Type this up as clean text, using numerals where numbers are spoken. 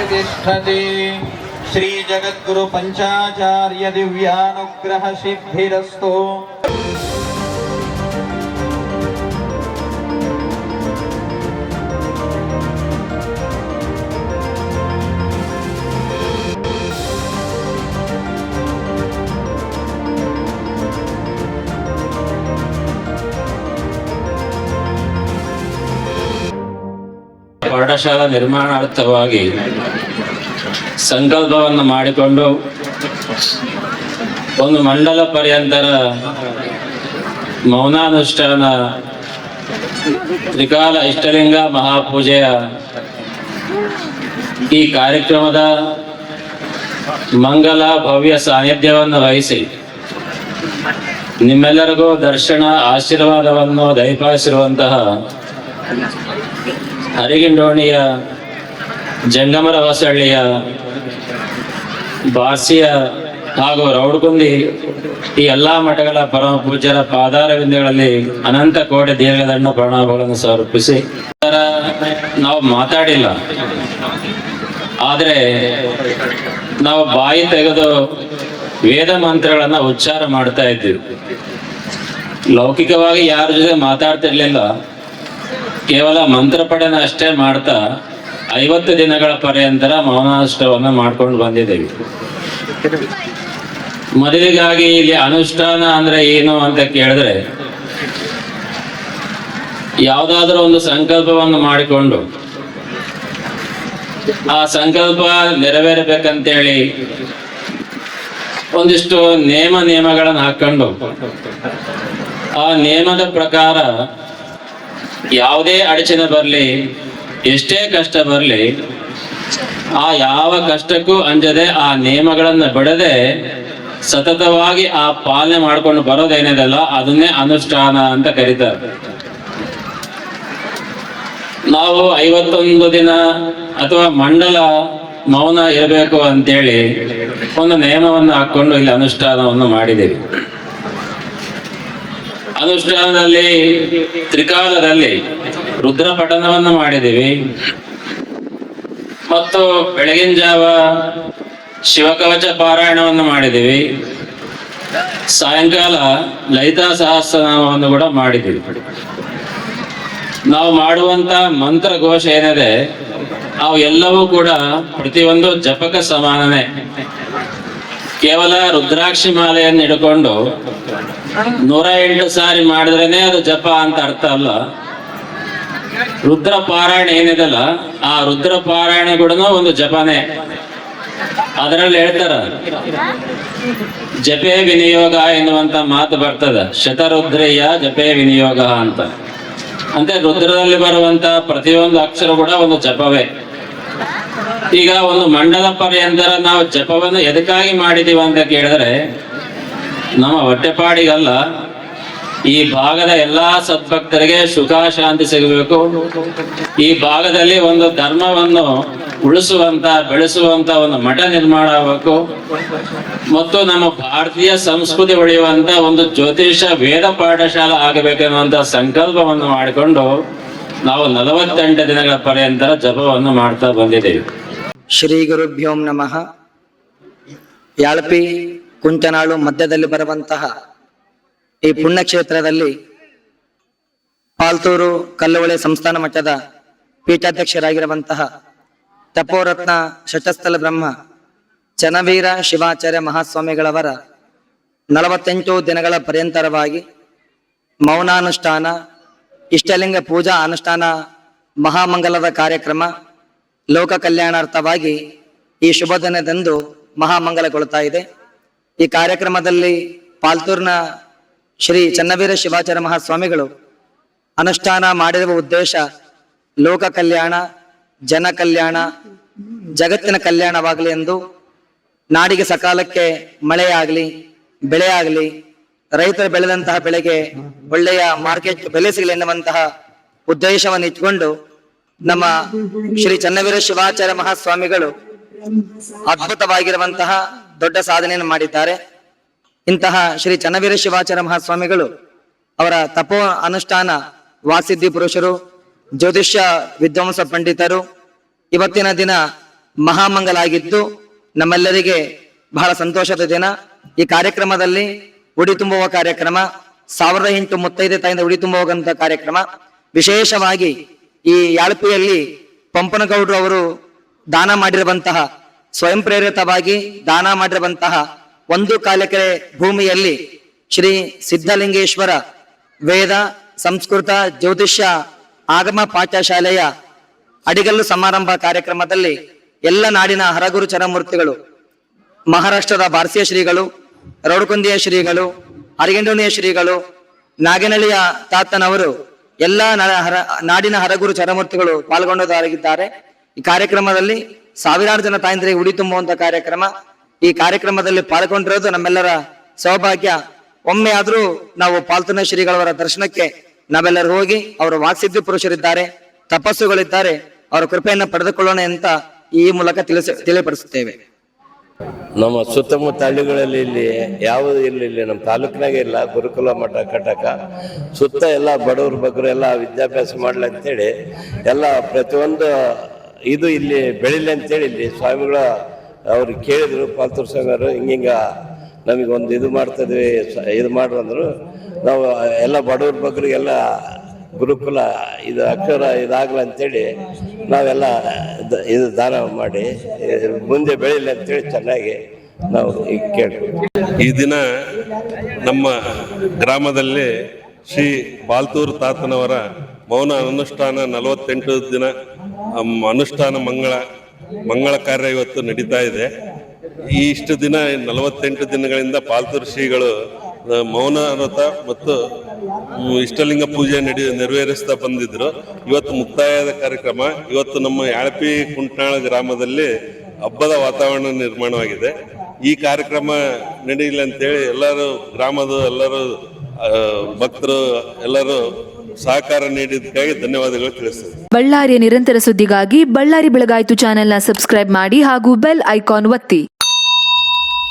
तिष्ठति। श्री जगद्गुरु पंचाचार्य दिव्यानुग्रह सिद्धिरस्तु। ಪಾಠಶಾಲಾ ನಿರ್ಮಾಣಾರ್ಥವಾಗಿ ಸಂಕಲ್ಪವನ್ನು ಮಾಡಿಕೊಂಡು ಒಂದು ಮಂಡಲ ಪರ್ಯಂತರ ಮೌನಾನುಷ್ಠಾನ ತ್ರಿಕಾಲ ಇಷ್ಟಲಿಂಗ ಮಹಾಪೂಜೆಯ ಈ ಕಾರ್ಯಕ್ರಮದ ಮಂಗಲ ಭವ್ಯ ಸಾನ್ನಿಧ್ಯವನ್ನು ವಹಿಸಿ ನಿಮ್ಮೆಲ್ಲರಿಗೂ ದರ್ಶನ ಆಶೀರ್ವಾದವನ್ನು ದಯಪಾಲಿಸಿರುವಂತಹ ಹರಿಗಿಂಡೋಣಿಯ ಜಂಗಮರ ಹೊಸಳ್ಳಿಯ ಬಾಸಿಯ ಹಾಗೂ ರೌಡ್ಕುಂದಿ ಈ ಎಲ್ಲಾ ಮಠಗಳ ಪರಮ ಪೂಜ್ಯರ ಪಾದಾರವಿಂದಗಳಲ್ಲಿ ಅನಂತ ಕೋಟಿ ದೀರ್ಘದಂಡ ಪ್ರಣಾಮಗಳನ್ನು ಸಮರ್ಪಿಸಿ, ನಾವು ಮಾತಾಡಿಲ್ಲ, ಆದರೆ ನಾವು ಬಾಯಿ ತೆಗೆದು ವೇದ ಮಂತ್ರಗಳನ್ನ ಉಚ್ಚಾರ ಮಾಡ್ತಾ ಇದ್ದೀವಿ. ಲೌಕಿಕವಾಗಿ ಯಾರ ಜೊತೆ ಮಾತಾಡ್ತಿರ್ಲಿಲ್ಲ, ಕೇವಲ ಮಂತ್ರ ಪಠಣ ಅಷ್ಟೇ ಮಾಡ್ತಾ 50 ದಿನಗಳ ಪರ್ಯಂತರ ಮೌನಾನುಷ್ಠಾನವನ್ನು ಮಾಡ್ಕೊಂಡು ಬಂದಿದ್ದೇವೆ. ಮೊದಲಿಗಾಗಿ ಇಲ್ಲಿ ಅನುಷ್ಠಾನ ಅಂದ್ರೆ ಏನು ಅಂತ ಕೇಳಿದ್ರೆ, ಯಾವುದಾದ್ರೂ ಒಂದು ಸಂಕಲ್ಪವನ್ನು ಮಾಡಿಕೊಂಡು ಆ ಸಂಕಲ್ಪ ನೆರವೇರಬೇಕಂತೇಳಿ ಒಂದಿಷ್ಟು ನಿಯಮಗಳನ್ನು ಹಾಕೊಂಡು ಆ ನಿಯಮದ ಪ್ರಕಾರ ಯಾವುದೇ ಅಡಚಣೆ ಬರಲಿ, ಎಷ್ಟೇ ಕಷ್ಟ ಬರಲಿ, ಆ ಯಾವ ಕಷ್ಟಕ್ಕೂ ಅಂಜದೆ ಆ ನಿಯಮಗಳನ್ನು ಬಿಡದೆ ಸತತವಾಗಿ ಆ ಪಾಲನೆ ಮಾಡ್ಕೊಂಡು ಬರೋದೇನಿದೆಲ್ಲ ಅದನ್ನೇ ಅನುಷ್ಠಾನ ಅಂತ ಕರೀತಾರೆ. ನಾವು 51 ದಿನ ಅಥವಾ ಮಂಡಲ ಮೌನ ಇರಬೇಕು ಅಂತೇಳಿ ಒಂದು ನಿಯಮವನ್ನು ಹಾಕೊಂಡು ಇಲ್ಲಿ ಅನುಷ್ಠಾನವನ್ನು ಮಾಡಿದ್ದೀವಿ. ಅನುಷ್ಠಾನದಲ್ಲಿ ತ್ರಿಕಾಲದಲ್ಲಿ ರುದ್ರ ಪಠಣವನ್ನು ಮಾಡಿದ್ದೀವಿ ಮತ್ತು ಬೆಳಗಿನ ಜಾವ ಶಿವಕವಚ ಪಾರಾಯಣವನ್ನು ಮಾಡಿದ್ದೀವಿ. ಸಾಯಂಕಾಲ ಲಲಿತಾ ಸಹಸ್ರನಾಮವನ್ನು ಕೂಡ ಮಾಡಿದ್ದೀವಿ. ನಾವು ಮಾಡುವಂತ ಮಂತ್ರ ಘೋಷ ಏನಿದೆ ಅವು ಎಲ್ಲವೂ ಕೂಡ ಪ್ರತಿಯೊಂದು ಜಪಕ ಸಮಾನನೇ. ಕೇವಲ ರುದ್ರಾಕ್ಷಿ ಮಾಲೆಯನ್ನು ಹಿಡ್ಕೊಂಡು 108 ಸಾರಿ ಮಾಡಿದ್ರೇನೆ ಅದು ಜಪ ಅಂತ ಅರ್ಥ ಅಲ್ಲ. ರುದ್ರ ಪಾರಾಯಣ ಏನಿದೆಲ್ಲ ಆ ರುದ್ರ ಪಾರಾಯಣ ಕೂಡ ಒಂದು ಜಪನೇ. ಅದರಲ್ಲಿ ಹೇಳ್ತಾರ ಜಪೇ ವಿನಿಯೋಗ ಎನ್ನುವಂತ ಮಾತು ಬರ್ತದ, ಶತರುದ್ರಯ್ಯ ಜಪೇ ವಿನಿಯೋಗ ಅಂತ. ಅಂದ್ರೆ ರುದ್ರದಲ್ಲಿ ಬರುವಂತ ಪ್ರತಿಯೊಂದು ಅಕ್ಷರ ಕೂಡ ಒಂದು ಜಪವೇ. ಈಗ ಒಂದು ಮಂಡಲ ಪರ್ಯಂತರ ನಾವು ಜಪವನ್ನು ಎದಕ್ಕಾಗಿ ಮಾಡಿದೀವಿ ಅಂತ ಕೇಳಿದ್ರೆ, ನಮ್ಮ ಹೊಟ್ಟೆಪಾಡಿಗಲ್ಲ, ಈ ಭಾಗದ ಎಲ್ಲಾ ಸದ್ಭಕ್ತರಿಗೆ ಸುಖ ಶಾಂತಿ ಸಿಗಬೇಕು, ಈ ಭಾಗದಲ್ಲಿ ಒಂದು ಧರ್ಮವನ್ನು ಉಳಿಸುವಂತ ಬೆಳೆಸುವಂತ ಒಂದು ಮಠ ನಿರ್ಮಾಣ ಆಗಬೇಕು, ಮತ್ತು ನಮ್ಮ ಭಾರತೀಯ ಸಂಸ್ಕೃತಿ ಉಳಿಯುವಂತ ಒಂದು ಜ್ಯೋತಿಷ ವೇದ ಪಾಠಶಾಲೆ ಆಗಬೇಕೆನ್ನುವಂತ ಸಂಕಲ್ಪವನ್ನು ಮಾಡಿಕೊಂಡು ನಾವು 48 ದಿನಗಳ ಪರ್ಯಂತರ ಜಪವನ್ನು ಮಾಡ್ತಾ ಬಂದಿದ್ದೇವೆ. ಶ್ರೀ ಗುರುಭ್ಯೋಂ ನಮಃ. ಯಾಳಪಿ ಕುಂಚನಾಳು ಮಧ್ಯದಲ್ಲಿ ಬರುವಂತಹ ಈ ಪುಣ್ಯಕ್ಷೇತ್ರದಲ್ಲಿ ಪಾಲ್ತೂರು ಕಲ್ಲುವಳೆ ಸಂಸ್ಥಾನ ಮಠದ ಪೀಠಾಧ್ಯಕ್ಷರಾಗಿರುವಂತಹ ತಪೋರತ್ನ ಶತಸ್ಥಲ ಬ್ರಹ್ಮ ಚನ್ನವೀರ ಶಿವಾಚಾರ್ಯ ಮಹಾಸ್ವಾಮಿಗಳವರ 48 ದಿನಗಳ ಪರ್ಯಂತರವಾಗಿ ಮೌನಾನುಷ್ಠಾನ ಇಷ್ಟಲಿಂಗ ಪೂಜಾ ಅನುಷ್ಠಾನ ಮಹಾಮಂಗಲದ ಕಾರ್ಯಕ್ರಮ ಲೋಕ ಕಲ್ಯಾಣಾರ್ಥವಾಗಿ ಈ ಶುಭ ದಿನದಂದು ಮಹಾಮಂಗಲಗೊಳ್ಳುತ್ತಾ ಇದೆ. ಈ ಕಾರ್ಯಕ್ರಮದಲ್ಲಿ ಪಾಲ್ತೂರಿನ ಶ್ರೀ ಚನ್ನವೀರ ಶಿವಾಚಾರ್ಯ ಮಹಾಸ್ವಾಮಿಗಳು ಅನುಷ್ಠಾನ ಮಾಡಿರುವ ಉದ್ದೇಶ ಲೋಕ ಕಲ್ಯಾಣ, ಜನ ಕಲ್ಯಾಣ, ಜಗತ್ತಿನ ಕಲ್ಯಾಣವಾಗಲಿ ಎಂದು, ನಾಡಿಗೆ ಸಕಾಲಕ್ಕೆ ಮಳೆಯಾಗಲಿ, ಬೆಳೆ ಆಗಲಿ, ರೈತರು ಬೆಳೆದಂತಹ ಬೆಳೆಗೆ ಒಳ್ಳೆಯ ಮಾರ್ಕೆಟ್ ಬೆಲೆ ಸಿಗಲಿ ಎನ್ನುವಂತಹ ಉದ್ದೇಶವನ್ನು ಇಟ್ಟುಕೊಂಡು ನಮ್ಮ ಶ್ರೀ ಚನ್ನವೀರ ಶಿವಾಚಾರ್ಯ ಮಹಾಸ್ವಾಮಿಗಳು ಅದ್ಭುತವಾಗಿರುವಂತಹ ದೊಡ್ಡ ಸಾಧನೆಯನ್ನು ಮಾಡಿದ್ದಾರೆ. ಇಂತಹ ಶ್ರೀ ಚನ್ನವೀರ ಶಿವಾಚಾರ್ಯ ಮಹಾಸ್ವಾಮಿಗಳು ಅವರ ತಪೋ ಅನುಷ್ಠಾನ ವಾಸಿದ್ಧಿ ಪುರುಷರು, ಜ್ಯೋತಿಷ್ಯ ವಿದ್ವಾಂಸ ಪಂಡಿತರು. ಇವತ್ತಿನ ದಿನ ಮಹಾಮಂಗಲ ಆಗಿದ್ದು ನಮ್ಮೆಲ್ಲರಿಗೆ ಬಹಳ ಸಂತೋಷದ ದಿನ. ಈ ಕಾರ್ಯಕ್ರಮದಲ್ಲಿ ಉಡಿ ತುಂಬುವ ಕಾರ್ಯಕ್ರಮ, 1008 ಮುತ್ತೈದೆ ತಾಯಿಂದ ಉಡಿ ತುಂಬುವಂತ ಕಾರ್ಯಕ್ರಮ, ವಿಶೇಷವಾಗಿ ಈ ಯಾಳಪಿಯಲ್ಲಿ ಪಂಪನಗೌಡರು ಅವರು ದಾನ ಮಾಡಿರುವಂತಹ, ಸ್ವಯಂ ಪ್ರೇರಿತವಾಗಿ ದಾನ ಮಾಡಿರುವಂತಹ 1 ಎಕರೆ ಭೂಮಿಯಲ್ಲಿ ಶ್ರೀ ಸಿದ್ಧಲಿಂಗೇಶ್ವರ ವೇದ ಸಂಸ್ಕೃತ ಜ್ಯೋತಿಷ್ಯ ಆಗಮ ಪಾಠಶಾಲೆಯ ಅಡಿಗಲ್ಲು ಸಮಾರಂಭ ಕಾರ್ಯಕ್ರಮದಲ್ಲಿ ಎಲ್ಲ ನಾಡಿನ ಹರಗುರು ಚರಮೂರ್ತಿಗಳು, ಮಹಾರಾಷ್ಟ್ರದ ಬಾರ್ಸಿಯ ಶ್ರೀಗಳು, ರೌಡಕುಂದಿಯ ಶ್ರೀಗಳು, ಅರಗೆಂಡೋಣಿಯ ಶ್ರೀಗಳು, ನಾಗನಹಳ್ಳಿಯ ತಾತನವರು ಎಲ್ಲ ನಾಡಿನ ಹರಗುರು ಚರಮೂರ್ತಿಗಳು ಪಾಲ್ಗೊಂಡವರಾಗಿದ್ದಾರೆ. ಈ ಕಾರ್ಯಕ್ರಮದಲ್ಲಿ ಸಾವಿರಾರು ಜನ ತಾಯಂದಿರಿಗೆ ಉಡಿ ತುಂಬುವಂತ ಕಾರ್ಯಕ್ರಮ. ಈ ಕಾರ್ಯಕ್ರಮದಲ್ಲಿ ಪಾಲ್ಗೊಂಡಿರೋದು ನಮ್ಮೆಲ್ಲರ ಸೌಭಾಗ್ಯ. ಒಮ್ಮೆ ಆದ್ರೂ ನಾವು ಪಾಲ್ತುನ ಶ್ರೀಗಳವರ ದರ್ಶನಕ್ಕೆ ನಾವೆಲ್ಲರೂ ಹೋಗಿ, ಅವರ ವಾಕ್ಸಿದ್ಧಿ ಪುರುಷರಿದ್ದಾರೆ, ತಪಸ್ಸುಗಳಿದ್ದಾರೆ, ಅವರ ಕೃಪೆಯನ್ನ ಪಡೆದುಕೊಳ್ಳೋಣ ಅಂತ ಈ ಮೂಲಕ ತಿಳಿಪಡಿಸುತ್ತೇವೆ. ನಮ್ಮ ಸುತ್ತಮುತ್ತ ಹಳ್ಳಿಗಳಲ್ಲಿ ಇಲ್ಲಿ ಯಾವುದು ಇಲ್ಲಿ ನಮ್ಮ ತಾಲೂಕಿನಾಗೆ ಇಲ್ಲ ಗುರುಕುಲ ಮಠ ಕಟ್ಟಕ. ಸುತ್ತ ಎಲ್ಲ ಬಡವರು ಬಗ್ಗರು ಎಲ್ಲ ವಿದ್ಯಾಭ್ಯಾಸ ಮಾಡ್ಲಿ ಅಂತೇಳಿ ಎಲ್ಲ ಪ್ರತಿಯೊಂದು ಇದು ಇಲ್ಲಿ ಬೆಳಿಲಿ ಅಂತೇಳಿ ಇಲ್ಲಿ ಸ್ವಾಮಿಗಳು ಅವ್ರಿಗೆ ಕೇಳಿದ್ರು, ಪಾಲ್ತೂರು ಸಂಘರು ಹಿಂಗ ನಮಗೆ ಒಂದು ಇದು ಮಾಡ್ತಿದ್ವಿ, ಇದು ಮಾಡ್ರು ಅಂದರು. ನಾವು ಎಲ್ಲ ಬಡವ್ರ ಬಗ್ಗರಿಗೆಲ್ಲ ಗುರುಕುಲ ಇದು ಅಕ್ಷರ ಇದಾಗಲ್ಲ ಅಂತೇಳಿ ನಾವೆಲ್ಲ ಇದು ದಾನ ಮಾಡಿ ಮುಂದೆ ಬೆಳೀಲಿ ಅಂತೇಳಿ ಚೆನ್ನಾಗಿ ನಾವು ಈಗ ಕೇಳ್ತೀವಿ. ಈ ದಿನ ನಮ್ಮ ಗ್ರಾಮದಲ್ಲಿ ಶ್ರೀ ಬಾಲ್ತೂರು ತಾತನವರ ಮೌನ ಅನುಷ್ಠಾನ 48 ದಿನ ಅನುಷ್ಠಾನ ಮಂಗಳ ಕಾರ್ಯ ಇವತ್ತು ನಡೀತಾ ಇದೆ. ಈ ಇಷ್ಟು ದಿನ 48 ದಿನಗಳಿಂದ ಪಾಲ್ತೂರು ಶ್ರೀಗಳು ಮೌನ ವ್ರತ ಮತ್ತು ಇಷ್ಟಲಿಂಗ ಪೂಜೆ ನೆರವೇರಿಸ್ತಾ ಬಂದಿದ್ರು. ಇವತ್ತು ಮುಕ್ತಾಯದ ಕಾರ್ಯಕ್ರಮ. ಇವತ್ತು ನಮ್ಮ ಯಾಳಪಿ ಕುಂಟ್ನಾಳ ಗ್ರಾಮದಲ್ಲಿ ಹಬ್ಬದ ವಾತಾವರಣ ನಿರ್ಮಾಣವಾಗಿದೆ. ಈ ಕಾರ್ಯಕ್ರಮ ನಡೀಲಿ ಅಂತೇಳಿ ಎಲ್ಲರೂ ಗ್ರಾಮದ ಎಲ್ಲರೂ ಭಕ್ತರು ಎಲ್ಲರೂ ಸಹಕಾರ ನೀಡಿದ್ದಕ್ಕಾಗಿ ಧನ್ಯವಾದಗಳು ತಿಳಿಸ್ತೇವೆ. ಬಳ್ಳಾರಿಯ ನಿರಂತರ ಸುದ್ದಿಗಾಗಿ ಬಳ್ಳಾರಿ ಬೆಳಗಾಯಿತು ಚಾನೆಲ್ನ ಸಬ್ಸ್ಕ್ರೈಬ್ ಮಾಡಿ ಹಾಗೂ ಬೆಲ್ ಐಕಾನ್ ಒತ್ತಿ.